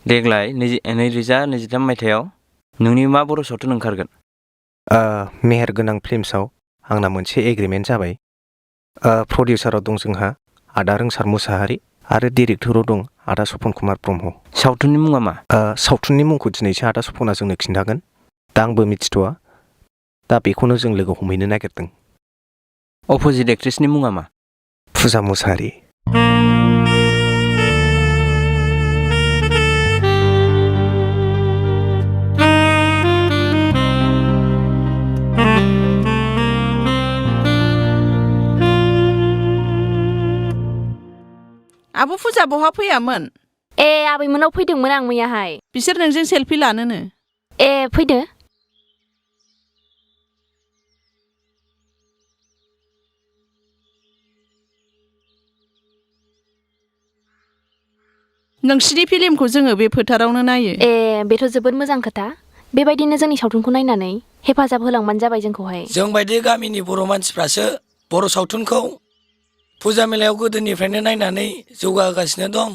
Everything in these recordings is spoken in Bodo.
देग्लाय 2023 मायथाइयाव नोंनि मा बर' सावथुन ओंखारगोन? मेहेरगोनां फिल्म्सआव आंना मोनसे एग्रिमेन्ट जाबाय। प्रडिउसाराव दं जोंहा आदा रोंसार मुसाहारि आरो डिरेक्टराव दं आदा सपन कुमार ब्रह्म। सावथुननि मुङा मा? सावथुननि मुंखौ दिनैसो आदा सपना जोंनो खिन्थागोन। दा आंबो मिथिथ'वा। दा बेखौनो जों लोगो हमहैनो नागिरदों। अपोजिट एक्ट्रेसनि मुङा मा? फुजा मुसाहारि। आब' फुजा बहा फैयामोन? आबैमोनाव फैदोंमोन आं मैयाहाय। बिसोर नोंजों सेल्फि लानोनो। फैदो। नोंसिनि फिल्मखौ जोङो बे फोथारावनो नायो। बेथ' जोबोद मोजां खोथा। बेबायदिनो जोंनि सावथुनखौ नायनानै हेफाजाब होलांबानो जाबाय जोंखौहाय। जों बायदि गामिनि बर' मानसिफ्रासो बर' सावथुनखौ फुजा मेलायाव गोदोनिफ्रायनो नायनानै जौगागासिनो दं।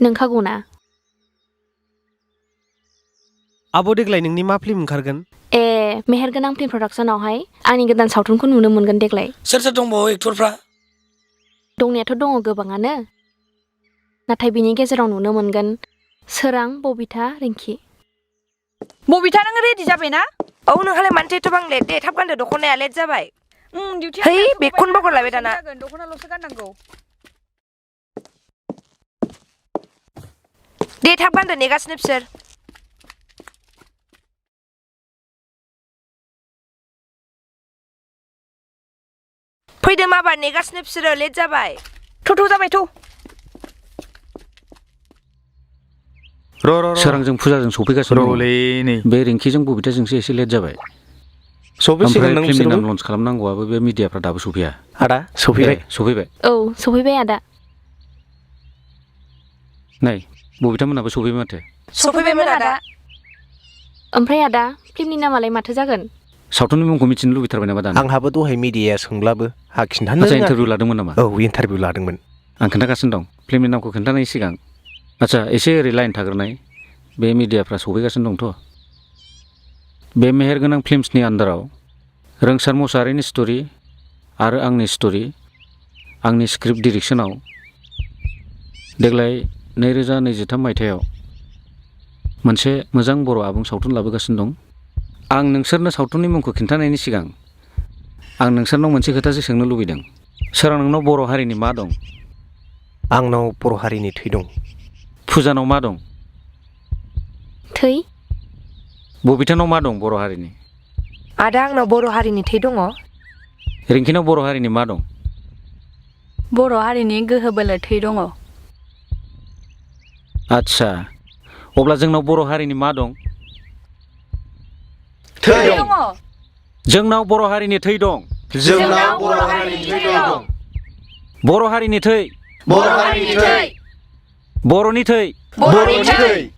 नोंखागौ ना? आब' देग्लाय नोंनि मा फिल्म ओंखारगोन? मेहेरगोनां फिल्म प्रडाक्सनावहाय आंनि गोदान सावथुनखौ नुनो मोनगोन देग्लाय। सोर सोर दंबावो एक्टरफ्रा? दंनायाथ' दङ गोबाङानो, नाथाय बिनि गेजेराव नुनो मोनगोन सोरां, बबिता, रिंखि। बबिता, नों रेडि जाबायना? औ, नोंहालाय मानोथो एथ'बां लेट? दे थाब गानदो, दख'नाया लेट जाबाय। है, बेगखौनो बावगारलायबाय दाना। दख'नाल'सो गाननांगौ। दे थाब गानदो, नेगासिनो बिसोर। फैदो माबार, नेगासिनो बिसोरो, लेट जाबाय। थ' जाबाय थ'। सोरांजों फुजाजों सफैगासिनो दं। बे रिंकिजों बबिताजोंसो एसे लेट जाबाय। ओमफ्राय फिल्मनि नाम लन्च खालामनांगौआबो बे मिडियाफ्रा दाबो सफैया। आदा सफैबाय? सफैबाय। औ, सफैबाय आदा। नै बबिता मोनाबो सफैबाय माथो। सफैबायमोन आदा। ओमफ्राय आदा, फिल्मनि नामालाय माथो जागोन? सावथुननि मुंखौ मिथिनो लुबैथारबाय नामा दाना? आंहाबो दहाय मिडियाया सोंब्लाबो खिन्थानो रोङाखै। इन्टारभिउ लादोंमोन नामा? औ, इन्टारभिउ लादोंमोन। आं खोन्थागासिनो दं। फिल्मनि नामखौ खोन्थानायनि सिगां एसे ओरै लाइन थाग्रोनाय। बे मिडियाफ्रा सफैगासिनो दंथ'। बे मेहेरगोनां फिल्म्सनि आन्दाराव रोंसार मुसाहारिनि स्ट'रि आरो आंनि स्ट'रि, आंनि स्क्रिप्ट डिरेक्सनाव देग्लाय 2023 मायथाइयाव मोनसे मोजां बर' आबुं सावथुन लाबोगासिनो दं। आं नोंसोरनो सावथुननि मुंखौ खिन्थानायनि सिगां आं नोंसोरनाव मोनसे खोथासो सोंनो लुबैदों। सोरां, नोंनाव बर' हारिनि मा दं? आंनाव बर' हारिनि थै दं। फुजानाव मा दं? थै। बबितानाव मा दं बर' हारिनि? आदा, आंनाव बर' हारिनि थै दङ। रिंकिनाव बर' हारिनि मा दं? बर' हारिनि गोहो बोलो थै दङ। आच्छा, अब्ला जोंनाव बर' हारिनि मा दं? थै दङ। जोंनाव बर' हारिनि थै दं। जोंनाव बर' हारिनि थै दं। बर' हारिनि थै। बर' हारिनि थै। बर'नि थै। बर'नि थै।